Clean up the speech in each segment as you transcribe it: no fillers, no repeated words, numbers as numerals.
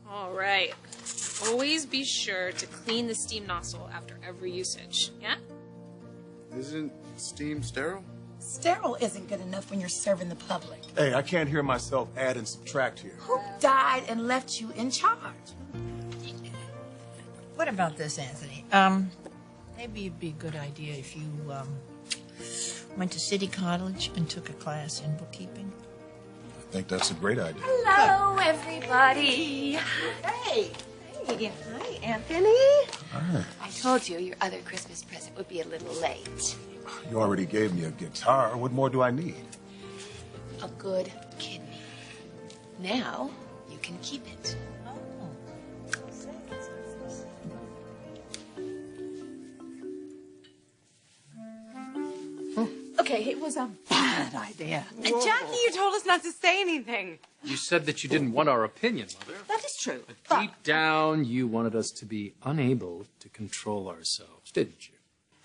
All right. Always be sure to clean the steam nozzle after every usage, yeah? Isn't steam sterile? Sterile isn't good enough when you're serving the public. Hey, I can't hear myself add and subtract here. Who died and left you in charge? What about this, Anthony? Maybe it'd be a good idea if you, went to City College and took a class in bookkeeping. I think that's a great idea. Hello, everybody. Hey! Hey, hi, Anthony. Hi. I told you your other Christmas present would be a little late. You already gave me a guitar. What more do I need? A good kidney. Now you can keep it. Okay, it was a bad idea. Jackie, you told us not to say anything. You said that you didn't want our opinion, Mother. That is true. But deep down, you wanted us to be unable to control ourselves, didn't you?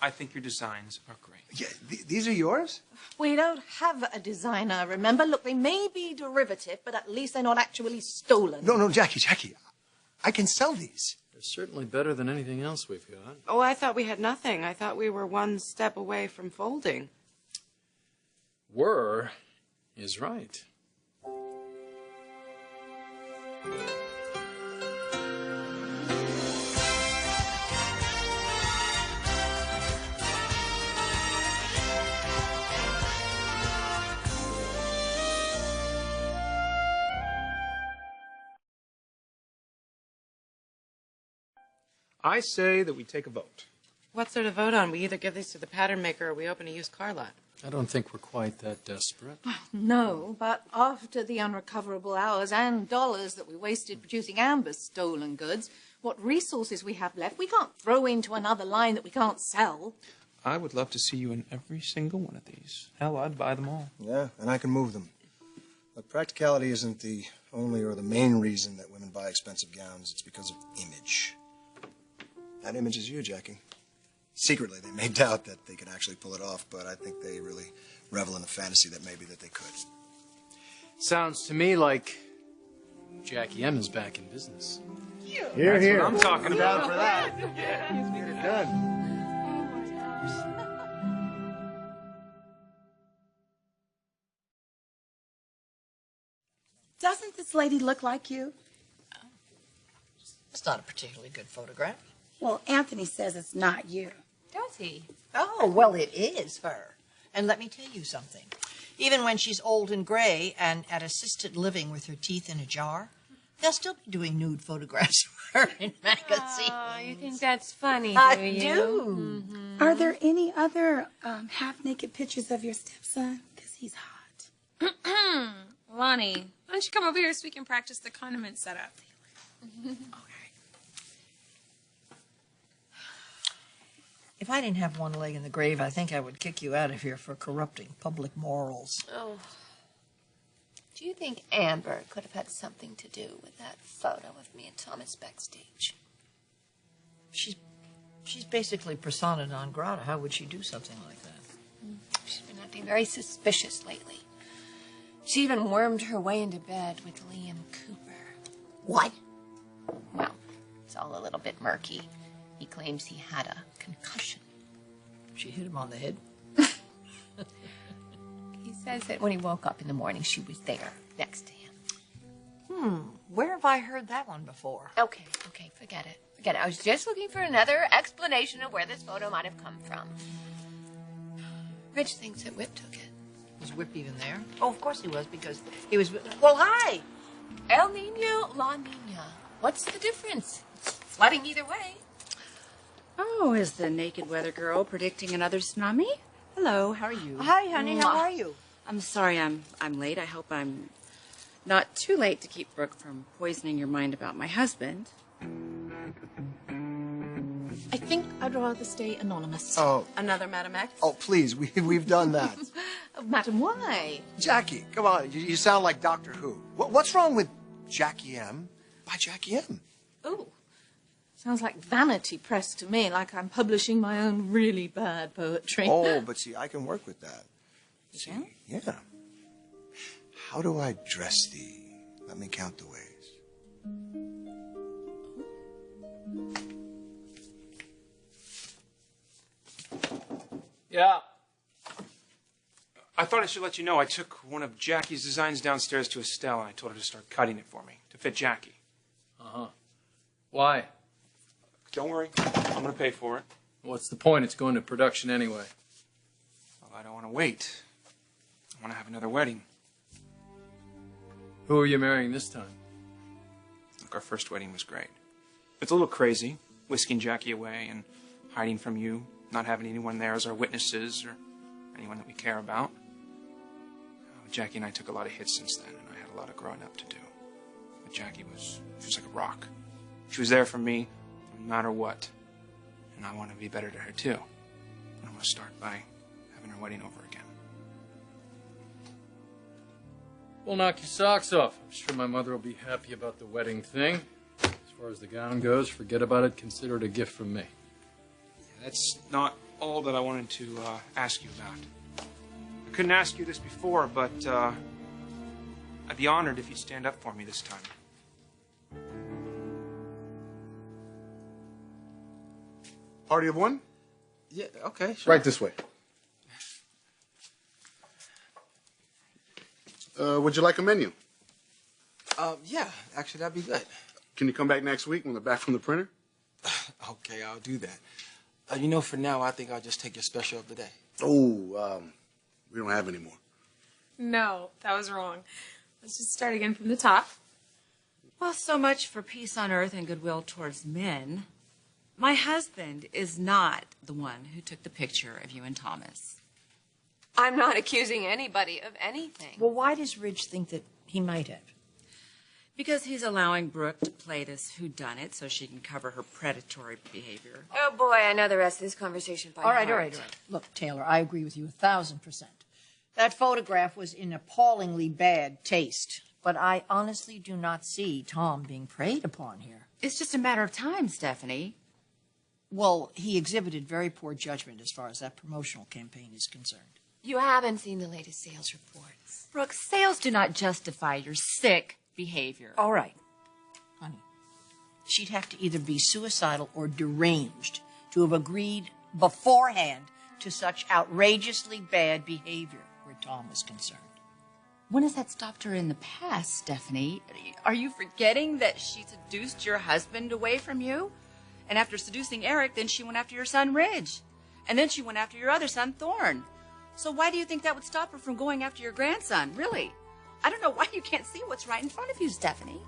I think your designs are great. Yeah, these are yours? We don't have a designer, remember? Look, they may be derivative, but at least they're not actually stolen. No, Jackie. I can sell these. They're certainly better than anything else we've got. Oh, I thought we had nothing. I thought we were one step away from folding. Were is right. I say that we take a vote. What sort of vote on? We either give these to the pattern maker or we open a used car lot. I don't think we're quite that desperate. No, but after the unrecoverable hours and dollars that we wasted producing Amber's stolen goods, what resources we have left, we can't throw into another line that we can't sell. I would love to see you in every single one of these. Hell, I'd buy them all. Yeah, and I can move them. But practicality isn't the only or the main reason that women buy expensive gowns. It's because of image. That image is you, Jackie. Secretly, they may doubt that they can actually pull it off, but I think they really revel in the fantasy that maybe that they could. Sounds to me like Jackie M is back in business. Here, That's here. what I'm talking about. For that. Let's get it done. Doesn't this lady look like you? It's not a particularly good photograph. Well, Anthony says it's not you. Does he? Oh, well, it is her. And let me tell you something. Even when she's old and gray and at assisted living with her teeth in a jar, they'll still be doing nude photographs of her in magazines. Oh, you think that's funny, I do you? do. Mm-hmm. Are there any other half-naked pictures of your stepson? Because he's hot. Lonnie, why don't you come over here so we can practice the condiment setup? Okay. If I didn't have one leg in the grave, I think I would kick you out of here for corrupting public morals. Oh. Do you think Amber could have had something to do with that photo of me and Thomas backstage? She's basically persona non grata. How would she do something like that? She's been acting very suspicious lately. She even wormed her way into bed with Liam Cooper. What? Well, it's all a little bit murky. He claims he had a concussion. She hit him on the head? He says that when he woke up in the morning, she was there, next to him. Where have I heard that one before? Okay, forget it. Forget it. I was just looking for another explanation of where this photo might have come from. Rich thinks that Whip took it. Was Whip even there? Oh, of course he was, because he was... Well, hi! El Niño, La Niña. What's the difference? It's flooding either way. Oh, is the naked weather girl predicting another tsunami? Hello, how are you? Hi, honey, how are you? I'm sorry I'm late. I hope I'm not too late to keep Brooke from poisoning your mind about my husband. I think I'd rather stay anonymous. Oh. Another Madam X? Oh, please, we've done that. Madam, why? Jackie, come on, you sound like Doctor Who. What's wrong with Jackie M by Jackie M? Ooh. Sounds like vanity press to me, like I'm publishing my own really bad poetry. Oh, but see, I can work with that. See, yeah. How do I dress thee? Let me count the ways. Yeah. I thought I should let you know I took one of Jackie's designs downstairs to Estelle and I told her to start cutting it for me to fit Jackie. Uh-huh. Why? Don't worry. I'm going to pay for it. What's the point? It's going to production anyway. Well, I don't want to wait. I want to have another wedding. Who are you marrying this time? Look, our first wedding was great. It's a little crazy, whisking Jackie away and hiding from you, not having anyone there as our witnesses or anyone that we care about. Jackie and I took a lot of hits since then, and I had a lot of growing up to do. But Jackie she was like a rock. She was there for me no matter what. And I want to be better to her, too. And I'm going to start by having her wedding over again. Well, knock your socks off. I'm sure my mother will be happy about the wedding thing. As far as the gown goes, forget about it. Consider it a gift from me. Yeah, that's not all that I wanted to ask you about. I couldn't ask you this before, but I'd be honored if you'd stand up for me this time. Party of one? Yeah, okay, sure. Right this way. Would you like a menu? Yeah, actually, that'd be good. Can you come back next week when we're back from the printer? Okay, I'll do that. You know, for now, I think I'll just take your special of the day. Oh, we don't have any more. No, that was wrong. Let's just start again from the top. Well, so much for peace on earth and goodwill towards men. My husband is not the one who took the picture of you and Thomas. I'm not accusing anybody of anything. Well, why does Ridge think that he might have? Because he's allowing Brooke to play this whodunit so she can cover her predatory behavior. Oh, boy, I know the rest of this conversation by All right. heart. Look, Taylor, I agree with you 1,000%. That photograph was in appallingly bad taste. But I honestly do not see Tom being preyed upon here. It's just a matter of time, Stephanie. Well, he exhibited very poor judgment as far as that promotional campaign is concerned. You haven't seen the latest sales reports. Brooke, sales do not justify your sick behavior. All right, honey. She'd have to either be suicidal or deranged to have agreed beforehand to such outrageously bad behavior where Tom was concerned. When has that stopped her in the past, Stephanie? Are you forgetting that she seduced your husband away from you? And after seducing Eric, then she went after your son, Ridge. And then she went after your other son, Thorne. So why do you think that would stop her from going after your grandson? Really? I don't know why you can't see what's right in front of you, Stephanie.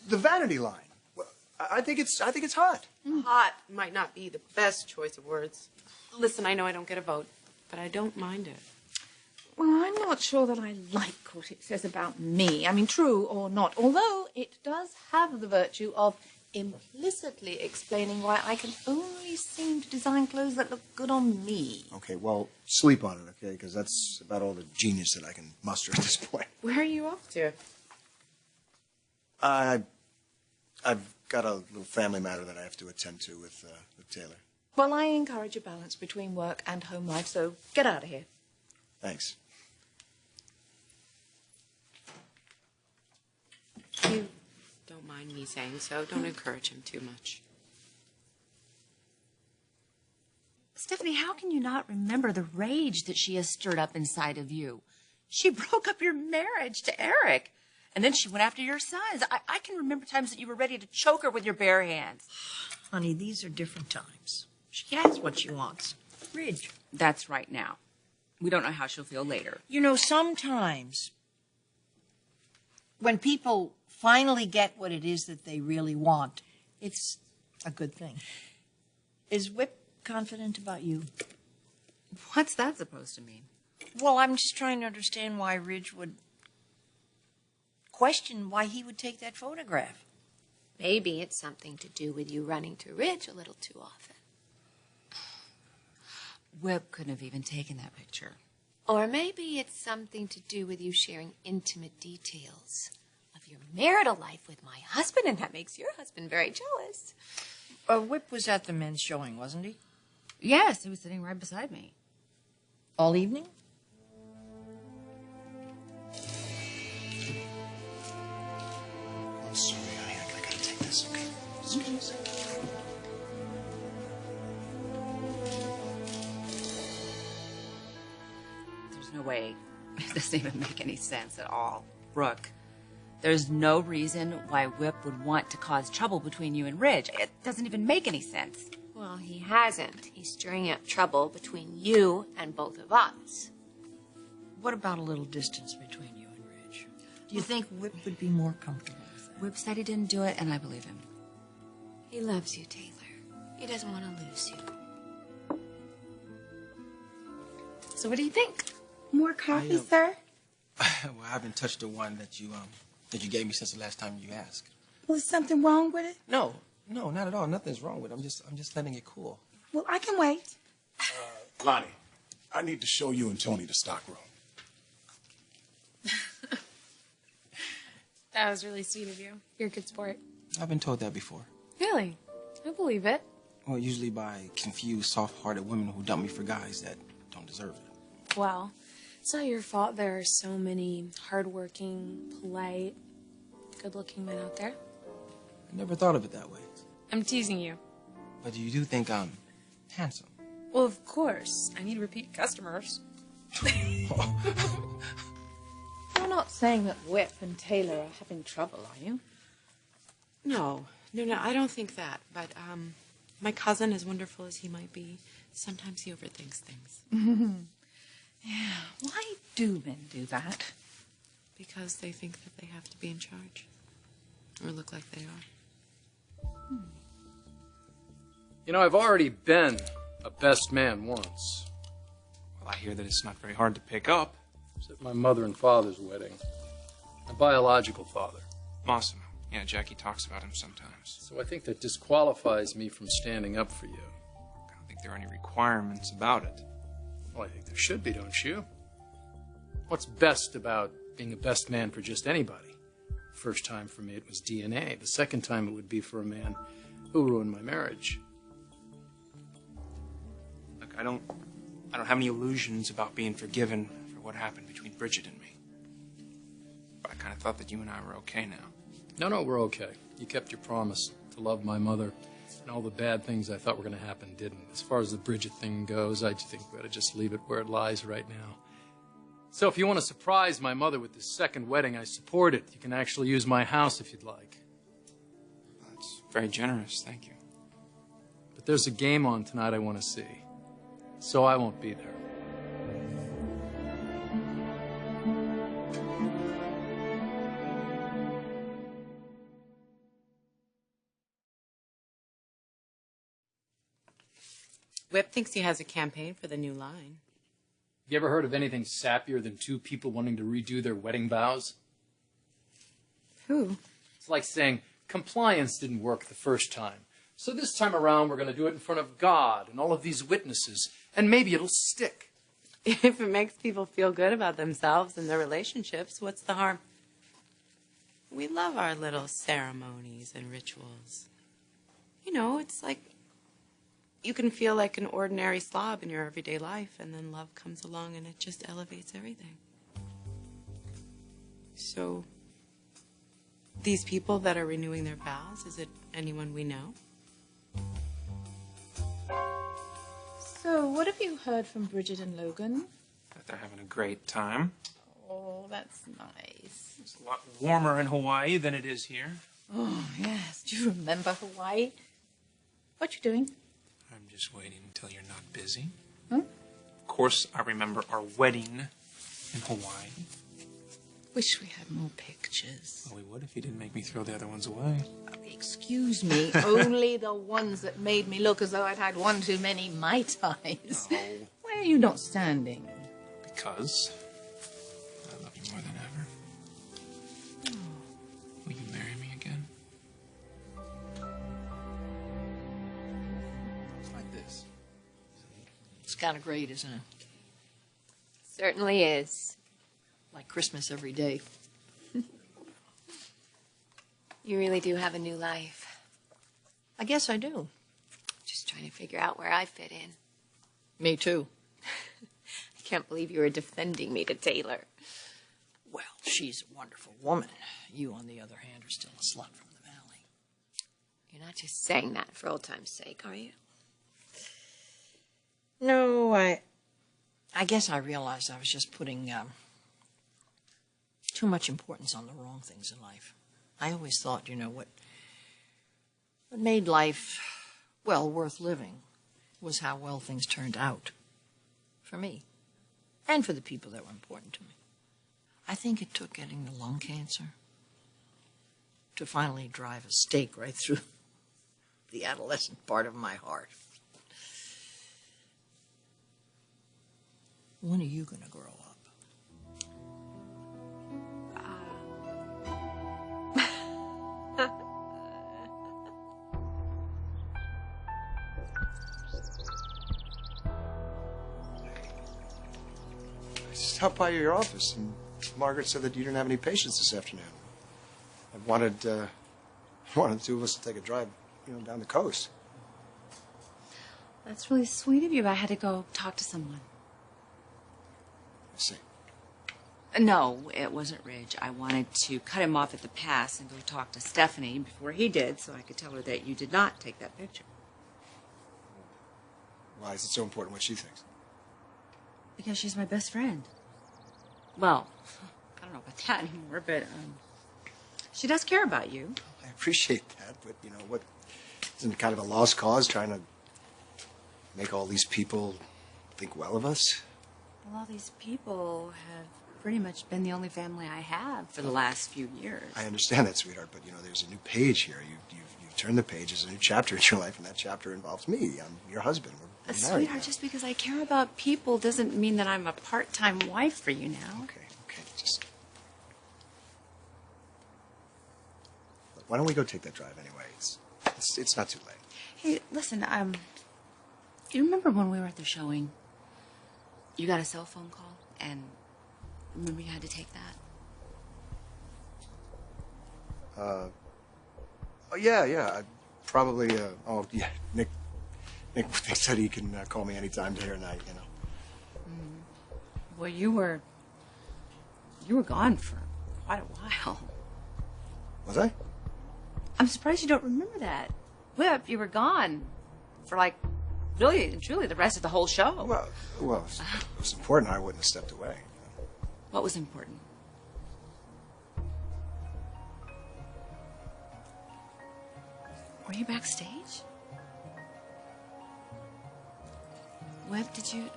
The vanity line. Well, I think it's hot. Hot might not be the best choice of words. Listen, I know I don't get a vote, but I don't mind it. Well, I'm not sure that I like what it says about me. I mean, true or not. Although it does have the virtue of implicitly explaining why I can only seem to design clothes that look good on me. Okay, well, sleep on it, okay? Because that's about all the genius that I can muster at this point. Where are you off to? I've got a little family matter that I have to attend to with Taylor. Well, I encourage a balance between work and home life, so get out of here. Thanks. You don't mind me saying so. Don't encourage him too much. Stephanie, how can you not remember the rage that she has stirred up inside of you? She broke up your marriage to Eric, and then she went after your sons. I can remember times that you were ready to choke her with your bare hands. Honey, these are different times. She has what she wants. Ridge. That's right now. We don't know how she'll feel later. You know, sometimes when people finally get what it is that they really want, it's a good thing. Is Whip confident about you? What's that supposed to mean? Well, I'm just trying to understand why Ridge would question why he would take that photograph. Maybe it's something to do with you running to Ridge a little too often. Whip couldn't have even taken that picture. Or maybe it's something to do with you sharing intimate details of your marital life with my husband, and that makes your husband very jealous. Whip was at the men's showing, wasn't he? Yes, he was sitting right beside me. All evening? Excuse me. There's no way. It doesn't even make any sense at all. Brooke, there's no reason why Whip would want to cause trouble between you and Ridge. It doesn't even make any sense. Well, he hasn't. He's stirring up trouble between you and both of us. What about a little distance between you and Ridge? Do you think Whip would be more comfortable with that? Whip said he didn't do it, and I believe him. He loves you, Taylor. He doesn't want to lose you. So what do you think? More coffee, sir? Well, I haven't touched the one that you gave me since the last time you asked. Was something wrong with it? No, not at all. Nothing's wrong with it. I'm just letting it cool. Well, I can wait. Lonnie, I need to show you and Tony the stock room. That was really sweet of you. You're a good sport. I've been told that before. Really? I believe it. Well, usually by confused, soft-hearted women who dump me for guys that don't deserve it. Well, it's not your fault there are so many hardworking, polite, good-looking men out there. I never thought of it that way. I'm teasing you. But you do think I'm handsome. Well, of course. I need repeat customers. You're not saying that Whip and Taylor are having trouble, are you? No, I don't think that. But my cousin, as wonderful as he might be, sometimes he overthinks things. Yeah. Why do men do that? Because they think that they have to be in charge. Or look like they are. You know, I've already been a best man once. Well, I hear that it's not very hard to pick up. It was at my mother and father's wedding. My biological father. Awesome. Yeah, Jackie talks about him sometimes. So I think that disqualifies me from standing up for you. I don't think there are any requirements about it. Well, I think there should be, don't you? What's best about being a best man for just anybody? First time for me it was DNA. The second time it would be for a man who ruined my marriage. Look, I don't have any illusions about being forgiven for what happened between Bridget and me. But I kind of thought that you and I were okay now. No, we're okay. You kept your promise to love my mother, and all the bad things I thought were going to happen didn't. As far as the Bridget thing goes, I think we ought to just leave it where it lies right now. So if you want to surprise my mother with this second wedding, I support it. You can actually use my house if you'd like. That's very generous, thank you. But there's a game on tonight I want to see, so I won't be there. Whip thinks he has a campaign for the new line. You ever heard of anything sappier than two people wanting to redo their wedding vows? Who? It's like saying, compliance didn't work the first time, so this time around we're going to do it in front of God and all of these witnesses, and maybe it'll stick. If it makes people feel good about themselves and their relationships, what's the harm? We love our little ceremonies and rituals. You know, it's like you can feel like an ordinary slob in your everyday life, and then love comes along and it just elevates everything. So, these people that are renewing their vows, is it anyone we know? So, what have you heard from Bridget and Logan? That they're having a great time. Oh, that's nice. It's a lot warmer in Hawaii than it is here. Oh, yes. Do you remember Hawaii? What you doing? I'm just waiting until you're not busy. Huh? Of course, I remember our wedding in Hawaii. Wish we had more pictures. Well, we would if you didn't make me throw the other ones away. Excuse me, only the ones that made me look as though I'd had one too many Mai Tais. Oh. Why are you not standing? Because I love you more than ever. Oh. Will you marry me again? Like this. It's kind of great, isn't it? Certainly is. Like Christmas every day. You really do have a new life. I guess I do. Just trying to figure out where I fit in. Me too. I can't believe you were defending me to Taylor. Well, she's a wonderful woman. You, on the other hand, are still a slut from the valley. You're not just saying that for old time's sake, are you? No, I guess I realized I was just putting too much importance on the wrong things in life. I always thought, what made life, well, worth living was how well things turned out for me and for the people that were important to me. I think it took getting the lung cancer to finally drive a stake right through the adolescent part of my heart. When are you going to grow up? I stopped by your office, and Margaret said that you didn't have any patients this afternoon. I wanted the two of us to take a drive, down the coast. That's really sweet of you. I had to go talk to someone. I see. No, it wasn't Ridge. I wanted to cut him off at the pass and go talk to Stephanie before he did so I could tell her that you did not take that picture. Why is it so important what she thinks? Because she's my best friend. Well, I don't know about that anymore, but she does care about you. I appreciate that, but what isn't it kind of a lost cause trying to make all these people think well of us? Well, all these people have pretty much been the only family I have for the last few years. I understand that, sweetheart, but there's a new page here. You've turned the page. There's a new chapter in your life, and that chapter involves me. I'm your husband. We're married Sweetheart, now. just because I care about people doesn't mean that I'm a part-time wife for you now. Okay, just... Look, why don't we go take that drive anyway? It's not too late. Hey, listen, you remember when we were at the showing? You got a cell phone call, and remember you had to take that? Oh, yeah. I probably, Nick said he can call me anytime day or night, Well, you were gone for quite a while. Was I? I'm surprised you don't remember that. Whip, you were gone for really and truly the rest of the whole show. Well, it was important. I wouldn't have stepped away. What was important? Were you backstage? Webb, did you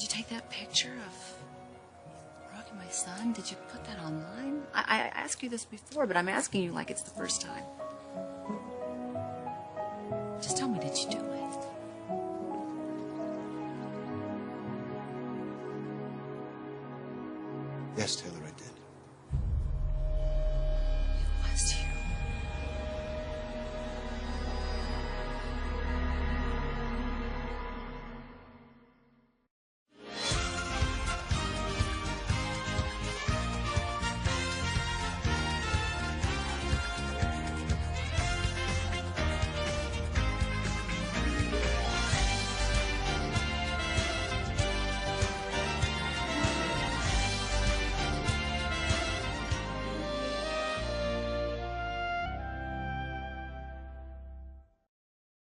take that picture of Brooke and my son? Did you put that online? I asked you this before, but I'm asking you like it's the first time. Just tell me, did you do it? Yes, Taylor, I